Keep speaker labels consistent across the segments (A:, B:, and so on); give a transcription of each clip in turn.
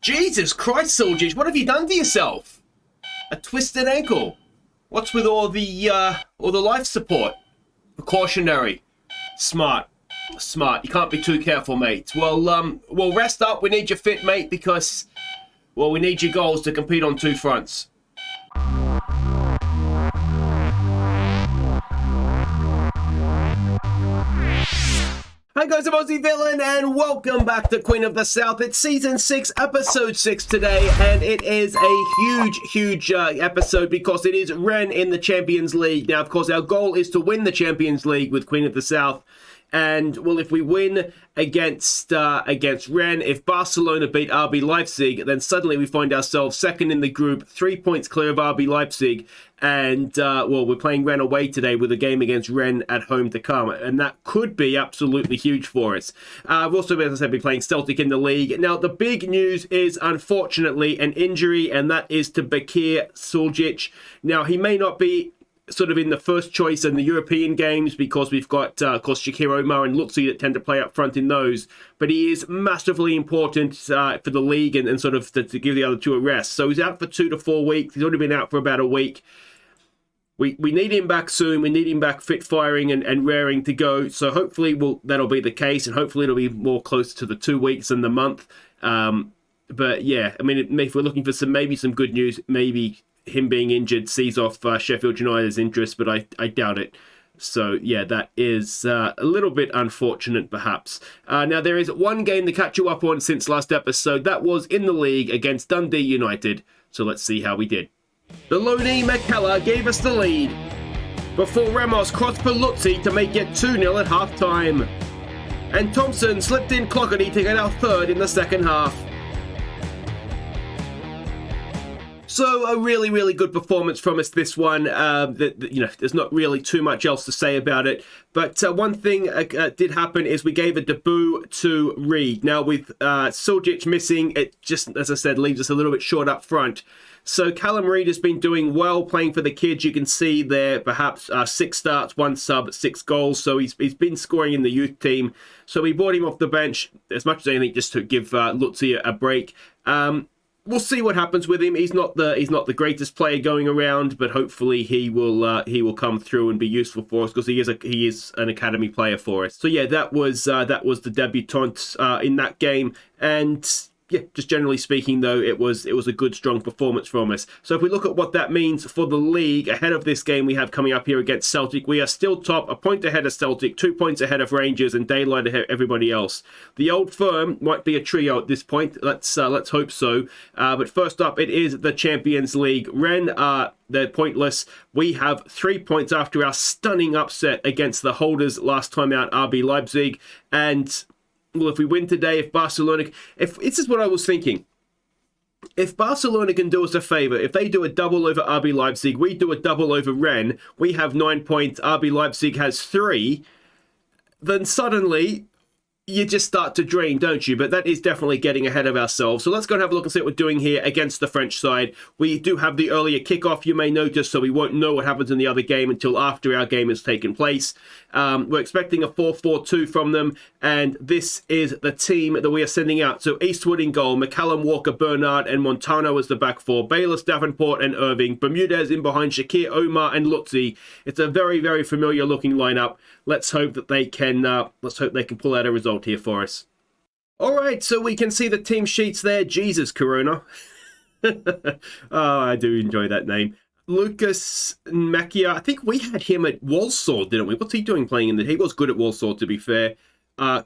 A: Jesus Christ, Soldiers, what have you done to yourself? A twisted ankle. What's with all the life support? Precautionary. Smart. You can't be too careful, mate. Well, rest up. We need you fit, mate, because, well, we need your goals to compete on two fronts. Hi guys, I'm Aussie Villain and welcome back to Queen of the South. It's Season 6, Episode 6 today, and it is a huge episode because it is Rennes in the Champions League. Now, of course, our goal is to win the Champions League with Queen of the South. And, well, if we win against Rennes, if Barcelona beat RB Leipzig, then suddenly we find ourselves second in the group, 3 points clear of RB Leipzig. And, well, we're playing Rennes away today with a game against Rennes at home to come. And that could be absolutely huge for us. I've also, as I said, been playing Celtic in the league. Now, the big news is, unfortunately, an injury, and that is to Bekir Suljic. Now, he may not be sort of in the first choice in the European games because we've got, of course, Shakir Omar and Lutzi that tend to play up front in those. But he is massively important for the league and sort of to give the other two a rest. So he's out for 2 to 4 weeks. He's already been out for about a week. We need him back soon. We need him back fit, firing and raring to go. So hopefully that'll be the case, and hopefully it'll be more close to the 2 weeks than the month. But yeah, I mean, if we're looking for maybe some good news, maybe him being injured sees off Sheffield United's interest, but I doubt it. So yeah, that is a little bit unfortunate, perhaps. Now, there is one game to catch you up on since last episode. That was in the league against Dundee United. So let's see how we did. The loanee McKellar gave us the lead before Ramos crossed for Lutzi to make it 2-0 at half-time. And Thompson slipped in Clockerty to get our third in the second half. So a really good performance from us, this one. There's not really too much else to say about it. But one thing did happen is we gave a debut to Reed. Now, with Suljic missing, it just, as I said, leaves us a little bit short up front. So Callum Reed has been doing well playing for the kids. You can see there perhaps 6 starts, 1 sub, 6 goals. So he's been scoring in the youth team. So we brought him off the bench as much as anything just to give Lutzi a break. We'll see what happens with him. He's not the greatest player going around, but hopefully he will come through and be useful for us because he is an academy player for us. So yeah, that was the debutant in that game, and yeah, just generally speaking, though, it was a good, strong performance from us. So if we look at what that means for the league, ahead of this game we have coming up here against Celtic, we are still top, a point ahead of Celtic, 2 points ahead of Rangers, and daylight ahead of everybody else. The old firm might be a trio at this point. Let's hope so. But first up, it is the Champions League. Rennes they're pointless. We have 3 points after our stunning upset against the holders last time out, RB Leipzig, and well, if we win today, if this is what I was thinking. If Barcelona can do us a favour, if they do a double over RB Leipzig, we do a double over Rennes, we have 9 points, RB Leipzig has 3, then suddenly you just start to dream, don't you? But that is definitely getting ahead of ourselves. So let's go and have a look and see what we're doing here against the French side. We do have the earlier kickoff, you may notice, so we won't know what happens in the other game until after our game has taken place. We're expecting a 4-4-2 from them, and this is the team that we are sending out. So Eastwood in goal, McCallum, Walker, Bernard, and Montano as the back four, Bayless, Davenport, and Irving, Bermudez in behind Shakir, Omar, and Lutzi. It's a very familiar looking lineup. Let's hope that they can pull out a result here for us. All right, so we can see the team sheets there. Jesus, Corona. Oh, I do enjoy that name. Lucas Macchia, I think we had him at Walsall, didn't we? What's he doing playing in the... He was good at Walsall, to be fair. Jeffrey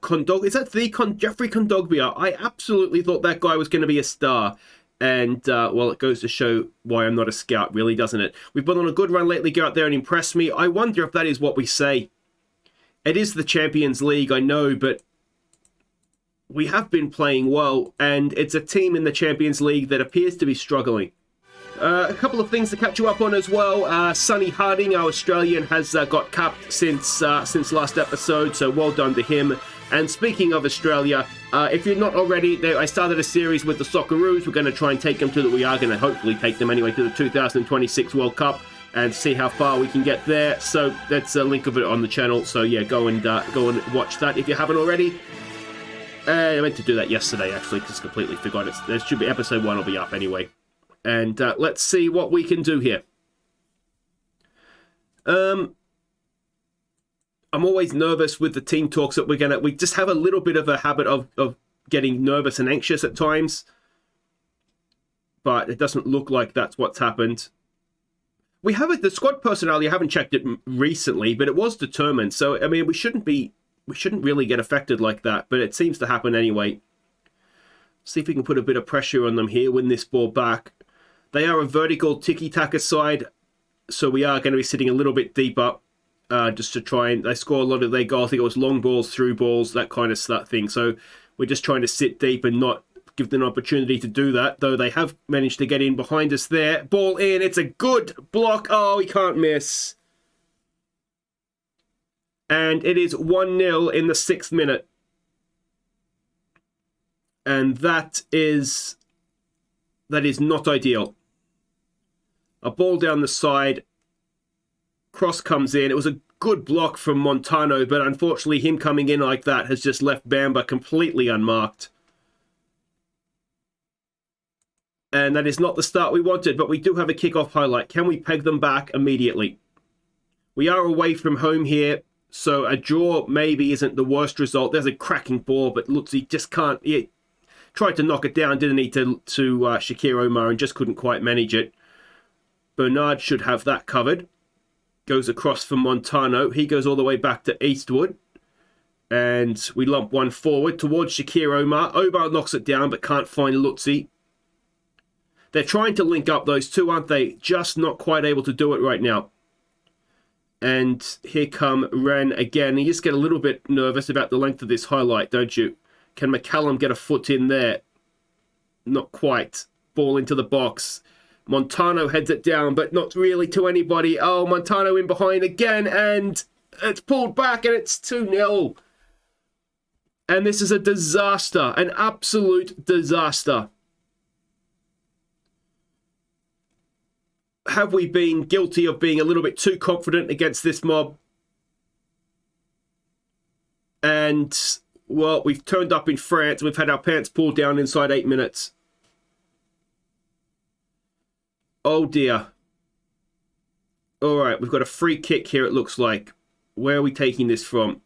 A: Kondogbia. I absolutely thought that guy was going to be a star. And, well, it goes to show why I'm not a scout, really, doesn't it? We've been on a good run lately. Go out there and impress me. I wonder if that is what we say. It is the Champions League, I know, but we have been playing well, and it's a team in the Champions League that appears to be struggling. A couple of things to catch you up on as well. Sonny Harding, our Australian, has got capped since last episode, so well done to him. And speaking of Australia, if you're not already, I started a series with the Socceroos. We're going to try and take them we are going to hopefully take them anyway to the 2026 World Cup and see how far we can get there. So that's a link of it on the channel. So yeah, go and watch that if you haven't already. I meant to do that yesterday, actually, because I completely forgot. There should be episode 1 will be up anyway. And let's see what we can do here. I'm always nervous with the team talks that we just have a little bit of a habit of getting nervous and anxious at times. But it doesn't look like that's what's happened. We have the squad personality. I haven't checked it recently, but it was determined. So, I mean, we shouldn't really get affected like that, but it seems to happen anyway. See if we can put a bit of pressure on them here, win this ball back. They are a vertical tiki-taka side, so we are going to be sitting a little bit deeper just to try and... They score a lot of their goals. I think it was long balls, through balls, that kind of thing. So we're just trying to sit deep and not give them an opportunity to do that, though they have managed to get in behind us there. Ball in. It's a good block. Oh, he can't miss. And it is 1-0 in the 6th minute. And that is not ideal. A ball down the side. Cross comes in. It was a good block from Montano, but unfortunately him coming in like that has just left Bamba completely unmarked. And that is not the start we wanted, but we do have a kickoff highlight. Can we peg them back immediately? We are away from home here, so a draw maybe isn't the worst result. There's a cracking ball, but Lutzi just can't... He tried to knock it down, didn't he, to Shakir Omar, and just couldn't quite manage it. Bernard should have that covered. Goes across for Montano. He goes all the way back to Eastwood. And we lump one forward towards Shakir Omar. Omar knocks it down, but can't find Lutzi. They're trying to link up those two, aren't they? Just not quite able to do it right now. And here come Rennes again. You just get a little bit nervous about the length of this highlight, don't you? Can McCallum get a foot in there? Not quite. Ball into the box. Montano heads it down, but not really to anybody. Oh, Montano in behind again, and it's pulled back, and it's 2-0. And this is a disaster. An absolute disaster. Have we been guilty of being a little bit too confident against this mob? And, well, we've turned up in France. We've had our pants pulled down inside 8 minutes. Oh, dear. All right, we've got a free kick here, it looks like. Where are we taking this from?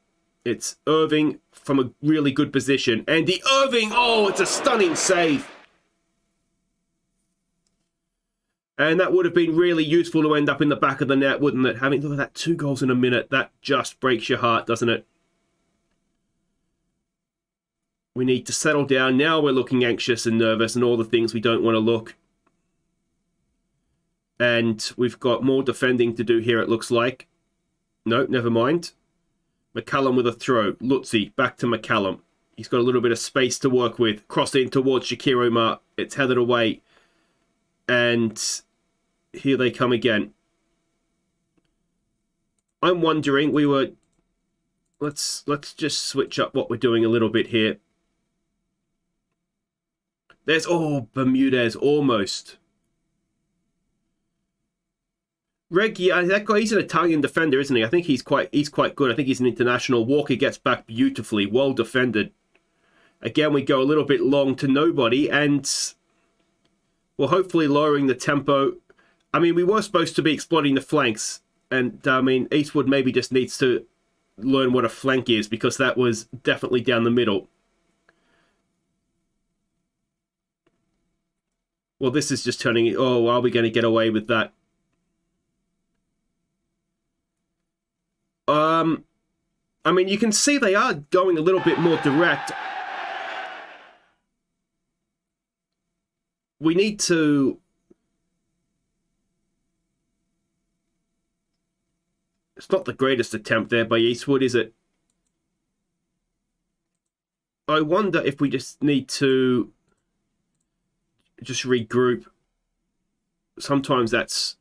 A: It's Irving from a really good position. Andy Irving! Oh, it's a stunning save. And that would have been really useful to end up in the back of the net, wouldn't it? Having, look at that, 2 goals in a minute. That just breaks your heart, doesn't it? We need to settle down. Now we're looking anxious and nervous and all the things we don't want to look. And we've got more defending to do here, it looks like. No, never mind. McCallum with a throw. Lutzi, back to McCallum. He's got a little bit of space to work with. Cross in towards Shakir Omar. It's headed away. And here they come again. I'm wondering, let's just switch up what we're doing a little bit here. There's, oh, Bermudez, almost. Reggie, that guy, he's an Italian defender, isn't he? I think he's quite good. I think he's an international. Walker gets back beautifully, well defended. Again, we go a little bit long to nobody, and we're hopefully lowering the tempo. I mean, we were supposed to be exploiting the flanks, and I mean, Eastwood maybe just needs to learn what a flank is, because that was definitely down the middle. Well, this is just turning... Oh, are we going to get away with that? I mean, you can see they are going a little bit more direct. We need to... It's not the greatest attempt there by Eastwood, is it? I wonder if we just need to just regroup. Sometimes that's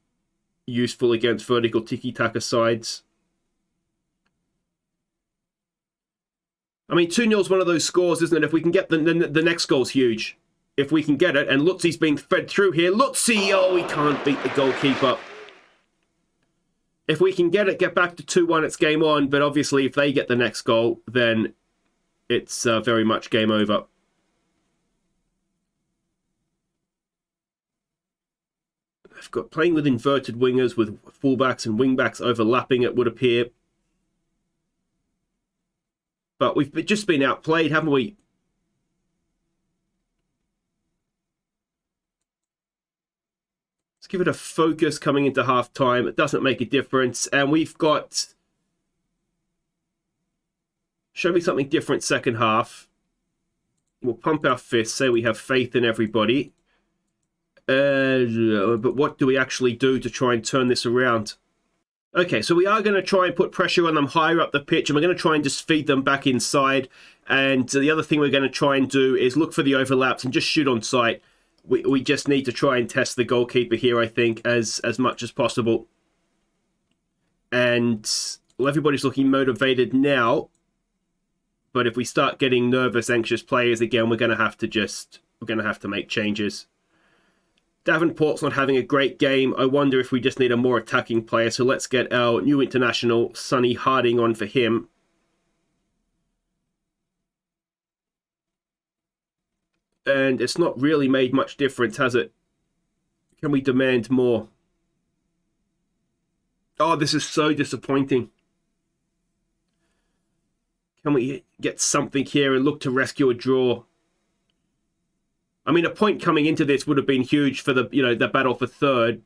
A: useful against vertical tiki-taka sides. I mean, 2-0 is one of those scores, isn't it? If we can get the next goal's huge. If we can get it, and Lutzi's being fed through here. Lutzi! Oh, he can't beat the goalkeeper. If we can get it, get back to 2-1, it's game on. But obviously, if they get the next goal, then it's very much game over. I've got playing with inverted wingers with fullbacks and wingbacks overlapping, it would appear. But we've just been outplayed, haven't we? Let's give it a focus coming into half-time. It doesn't make a difference. And we've got... Show me something different second half. We'll pump our fists, say we have faith in everybody. But what do we actually do to try and turn this around? Okay, so we are going to try and put pressure on them higher up the pitch, and we're going to try and just feed them back inside. And the other thing we're going to try and do is look for the overlaps and just shoot on sight. We just need to try and test the goalkeeper here, I think, as much as possible. And well, everybody's looking motivated now. But if we start getting nervous, anxious players again, we're going to have to make changes. Davenport's not having a great game. I wonder if we just need a more attacking player. So let's get our new international, Sonny Harding, on for him. And it's not really made much difference, has it? Can we demand more? Oh, this is so disappointing. Can we get something here and look to rescue a draw? I mean, a point coming into this would have been huge for the battle for third.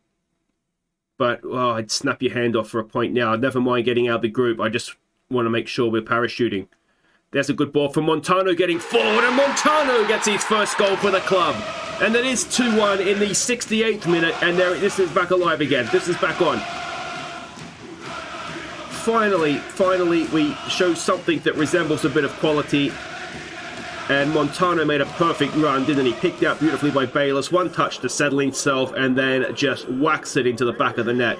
A: But, oh, I'd snap your hand off for a point now. Never mind getting out of the group. I just want to make sure we're parachuting. There's a good ball from Montano getting forward, and Montano gets his first goal for the club. And that is 2-1 in the 68th minute, and this is back alive again. This is back on. Finally, we show something that resembles a bit of quality. And Montano made a perfect run, didn't he? Picked out beautifully by Bayless. One touch to settle himself, and then just whacks it into the back of the net.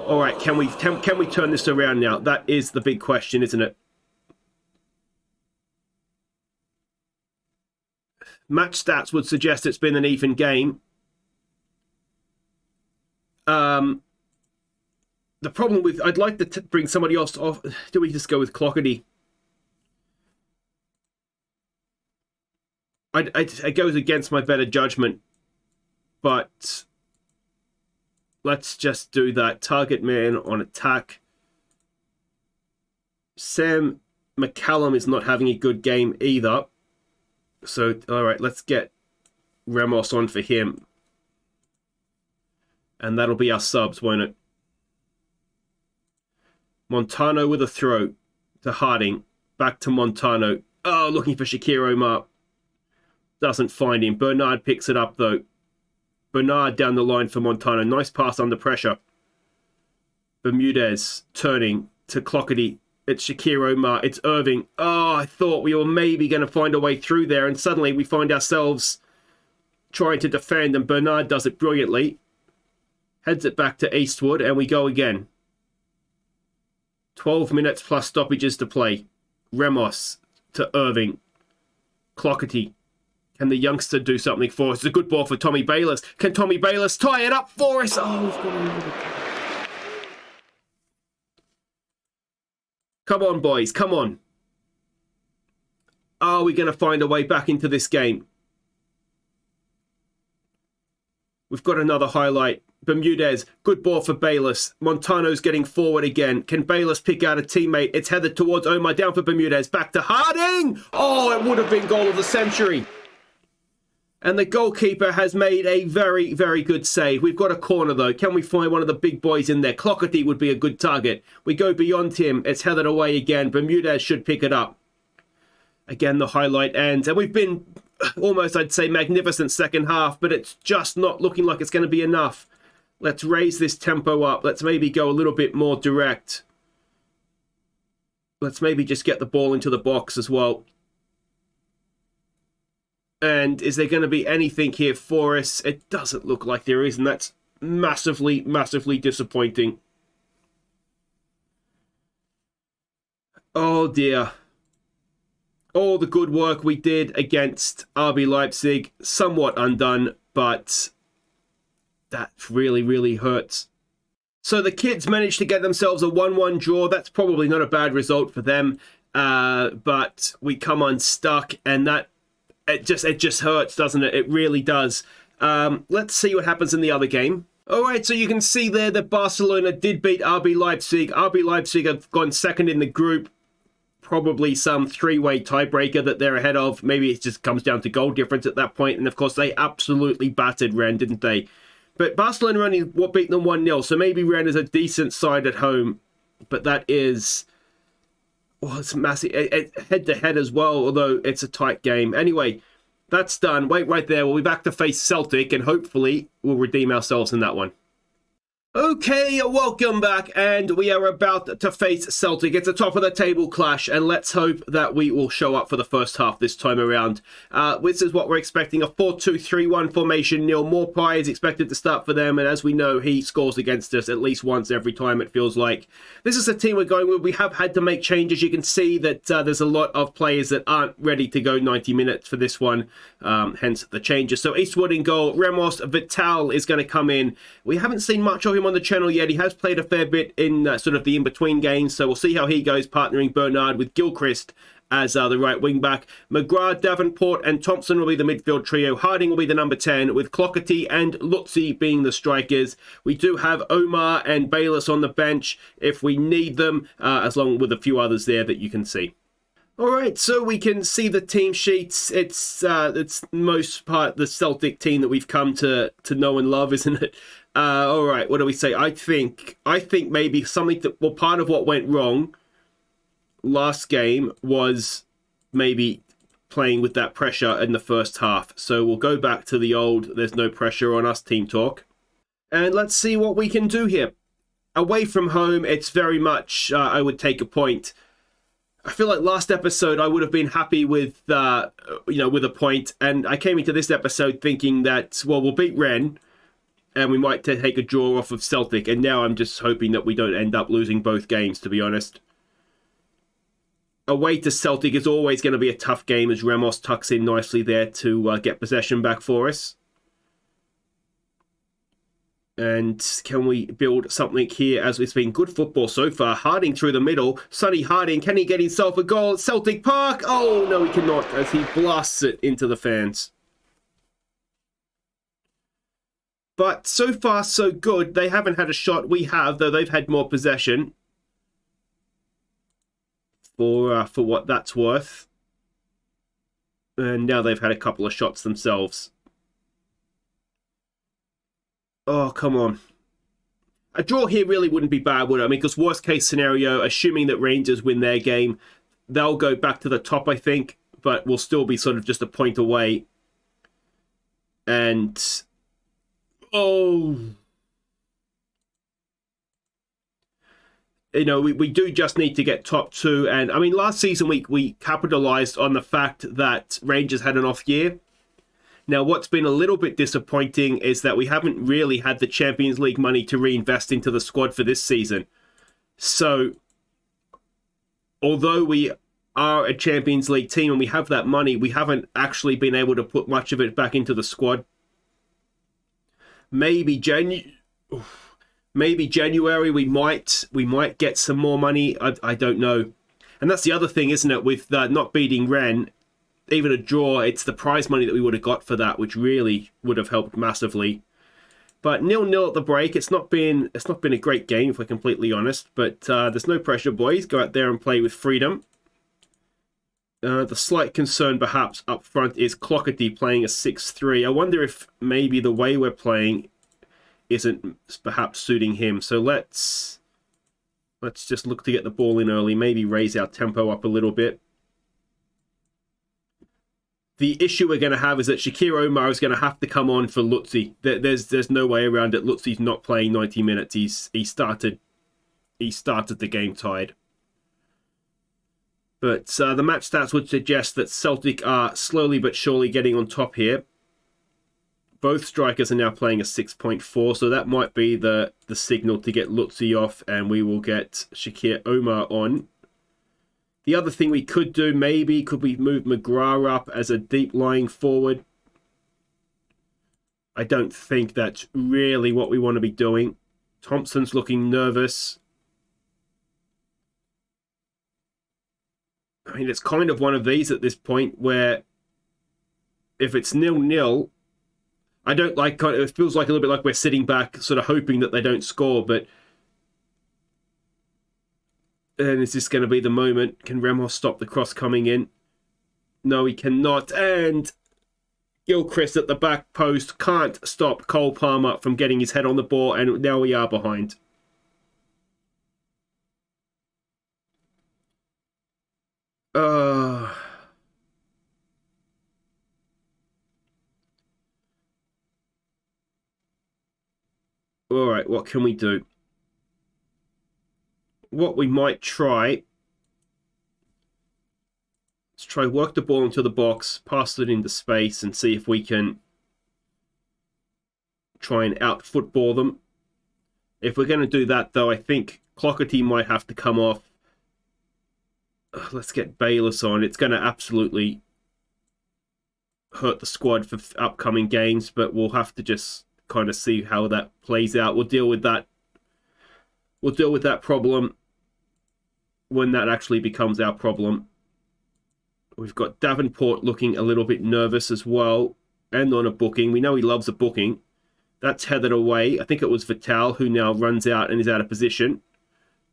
A: All right, can we turn this around now? That is the big question, isn't it? Match stats would suggest it's been an even game. The problem with... I'd like to bring somebody else off. Do we just go with Clockety? It goes against my better judgment. But let's just do that. Target man on attack. Sam McCallum is not having a good game either. So, all right, let's get Ramos on for him. And that'll be our subs, won't it? Montano with a throw to Harding. Back to Montano. Oh, looking for Shakir Omar. Doesn't find him. Bernard picks it up, though. Bernard down the line for Montano. Nice pass under pressure. Bermudez turning to Clockety. It's Shakir Omar. It's Irving. Oh, I thought we were maybe going to find a way through there, and suddenly we find ourselves trying to defend, and Bernard does it brilliantly. Heads it back to Eastwood, and we go again. 12 minutes plus stoppages to play. Ramos to Irving. Clockety. Can the youngster do something for us? It's a good ball for Tommy Bayless. Can Tommy Bayless tie it up for us? Oh, he's got a little bit. Come on, boys. Come on. Are we going to find a way back into this game? We've got another highlight. Bermudez. Good ball for Bayless. Montano's getting forward again. Can Bayless pick out a teammate? It's headed towards Omar. Down for Bermudez. Back to Harding. Oh, it would have been goal of the century. And the goalkeeper has made a very, very good save. We've got a corner, though. Can we find one of the big boys in there? Clockety would be a good target. We go beyond him. It's headed away again. Bermudez should pick it up. Again, the highlight ends. And we've been almost, I'd say, magnificent second half, but it's just not looking like it's going to be enough. Let's raise this tempo up. Let's maybe go a little bit more direct. Let's maybe just get the ball into the box as well. And is there going to be anything here for us? It doesn't look like there is, and that's massively, massively disappointing. Oh dear. All the good work we did against RB Leipzig, somewhat undone, but that really, really hurts. So the kids managed to get themselves a 1-1 draw. That's probably not a bad result for them. but we come unstuck, and that it just hurts, doesn't it? It really does. Let's see what happens in the other game. All right, so you can see there that Barcelona did beat RB Leipzig. RB Leipzig have gone second in the group. Probably some three-way tiebreaker that they're ahead of. Maybe it just comes down to goal difference at that point. And of course, they absolutely battered Rennes, didn't they? But Barcelona only beat them 1-0, so maybe Rennes is a decent side at home. But that is... well, it's massive. Head-to-head as well, although it's a tight game. Anyway, that's done. Wait right there. We'll be back to face Celtic, and hopefully we'll redeem ourselves in that one. Okay, welcome back, and we are about to face Celtic. It's a top-of-the-table clash, and let's hope that we will show up for the first half this time around. This is what we're expecting, a 4-2-3-1 formation. Neil Maupay is expected to start for them, and as we know, he scores against us at least once every time, it feels like. This is a team we're going with. We have had to make changes. You can see that there's a lot of players that aren't ready to go 90 minutes for this one, hence the changes. So Eastwood in goal. Ramos Vital is going to come in. We haven't seen much of him on the channel yet. He has played a fair bit in sort of the in-between games, so we'll see how he goes, partnering Bernard with Gilchrist as the right wing-back. McGrath, Davenport and Thompson will be the midfield trio. Harding will be the number 10, with Clougherty and Lutzi being the strikers. We do have Omar and Bayless on the bench if we need them, as long with a few others there that you can see. All right, so we can see the team sheets. It's most part the Celtic team that we've come to know and love, isn't it? All right, what do we say? I think maybe something that, well, part of what went wrong last game was maybe playing with that pressure in the first half. So we'll go back to the old, there's no pressure on us team talk. And let's see what we can do here. Away from home, it's very much, I would take a point. I feel like last episode I would have been happy with, with a point. And I came into this episode thinking that, well, we'll beat Rennes and we might take a draw off of Celtic. And now I'm just hoping that we don't end up losing both games, to be honest. Away to Celtic is always going to be a tough game as Ramos tucks in nicely there to get possession back for us. And can we build something here as it's been good football so far? Harding through the middle. Sonny Harding, can he get himself a goal at Celtic Park? Oh, no, he cannot as he blasts it into the fans. But so far, so good. They haven't had a shot. We have, though they've had more possession. For what that's worth. And now they've had a couple of shots themselves. Oh, come on. A draw here really wouldn't be bad, would it? I mean, because worst case scenario, assuming that Rangers win their game, they'll go back to the top, I think, but we'll still be sort of just a point away. And... oh... you know, we do just need to get top two. And, I mean, last season we capitalised on the fact that Rangers had an off year. Now, what's been a little bit disappointing is that we haven't really had the Champions League money to reinvest into the squad for this season. So, although we are a Champions League team and we have that money, we haven't actually been able to put much of it back into the squad. Maybe January we might get some more money. I don't know. And that's the other thing, isn't it? With not beating Rennes, even a draw, it's the prize money that we would have got for that, which really would have helped massively. But 0-0 at the break. It's not been a great game, if we're completely honest. But there's no pressure, boys. Go out there and play with freedom. The slight concern, perhaps, up front is Clougherty playing a 6-3. I wonder if maybe the way we're playing isn't perhaps suiting him. So let's just look to get the ball in early. Maybe raise our tempo up a little bit. The issue we're going to have is that Shakir Omar is going to have to come on for Lutzi. There's no way around it. Lutzi's not playing 90 minutes. He started the game tied. But the match stats would suggest that Celtic are slowly but surely getting on top here. Both strikers are now playing a 6.4, so that might be the signal to get Lutzi off, and we will get Shakir Omar on. The other thing we could do, maybe, could we move McGrath up as a deep lying forward? I don't think that's really what we want to be doing. Thompson's looking nervous. mean, it's kind of one of these at this point where if it's 0-0, I don't like, it feels like a little bit like we're sitting back sort of hoping that they don't score, but and is this going to be the moment? Can Ramos stop the cross coming in? No, he cannot. And Gilchrist at the back post can't stop Cole Palmer from getting his head on the ball, and now we are behind. All right, what can we do? What we might try, let's try work the ball into the box, pass it into space, and see if we can try and out football them. If we're going to do that, though, I think Clougherty might have to come off. Let's get Bayless on. It's going to absolutely hurt the squad for upcoming games, but we'll have to just kind of see how that plays out. We'll deal with that. We'll deal with that problem when that actually becomes our problem. We've got Davenport looking a little bit nervous as well, and on a booking. We know he loves a booking. That's headed away. I think it was Vital who now runs out and is out of position.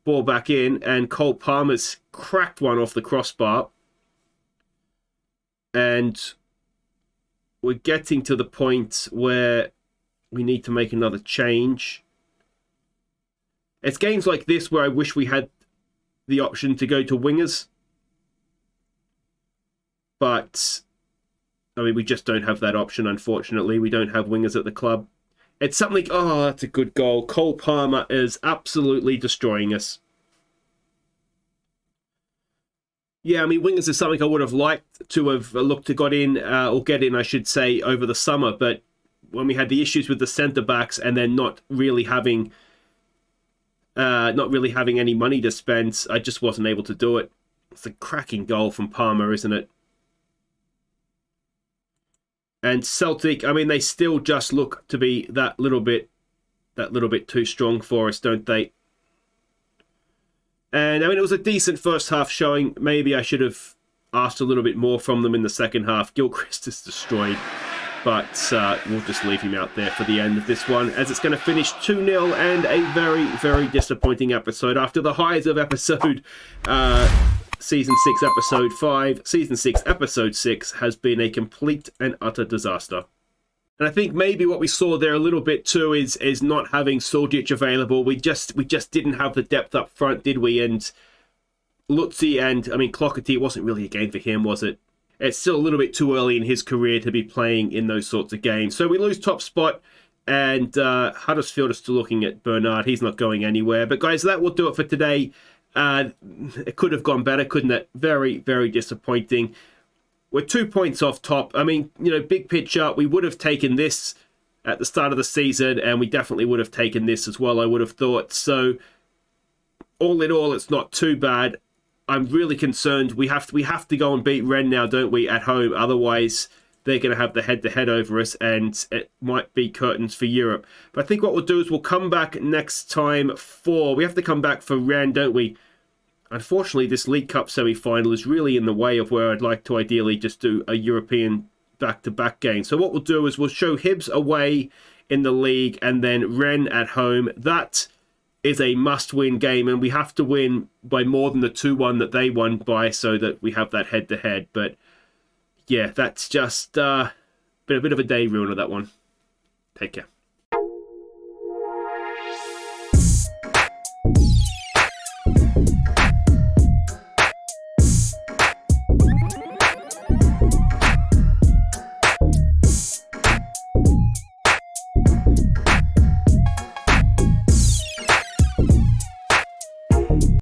A: Ball back in, and Cole Palmer's cracked one off the crossbar. And we're getting to the point where we need to make another change. It's games like this where I wish we had the option to go to wingers. But, I mean, we just don't have that option, unfortunately. We don't have wingers at the club. It's something... Oh, that's a good goal. Cole Palmer is absolutely destroying us. Yeah, I mean, wingers is something I would have liked to have looked to got in, or get in, I should say, over the summer. But when we had the issues with the centre-backs and then not really having any money to spend, I just wasn't able to do it. It's a cracking goal from Palmer, isn't it? And Celtic, I mean, they still just look to be that little bit too strong for us, don't they? And I mean, it was a decent first half showing. Maybe I should have asked a little bit more from them in the second half. Gilchrist is destroyed, but we'll just leave him out there for the end of this one, as it's going to finish 2-0 and a very, very disappointing episode after the highs of episode Season 6, Episode 5. Season 6, Episode 6 has been a complete and utter disaster. And I think maybe what we saw there a little bit too is not having Suljic available. We just didn't have the depth up front, did we? And Lutzi and, I mean, Clougherty, it wasn't really a game for him, was it? It's still a little bit too early in his career to be playing in those sorts of games. So we lose top spot, and Huddersfield is still looking at Bernard. He's not going anywhere. But guys, that will do it for today. It could have gone better, couldn't it? Very, very disappointing. We're 2 points off top. I mean, you know, big picture, we would have taken this at the start of the season, and we definitely would have taken this as well, I would have thought. So, all in all, it's not too bad. I'm really concerned. We have to go and beat Rennes now, don't we, at home? Otherwise, they're going to have the head-to-head over us, and it might be curtains for Europe. But I think what we'll do is we'll come back next time we have to come back for Rennes, don't we? Unfortunately, this League Cup semi-final is really in the way of where I'd like to ideally just do a European back-to-back game. So what we'll do is we'll show Hibs away in the league and then Rennes at home. That is a must-win game, and we have to win by more than the 2-1 that they won by so that we have that head-to-head. But yeah, that's just been a bit of a day ruiner, that one. Take care.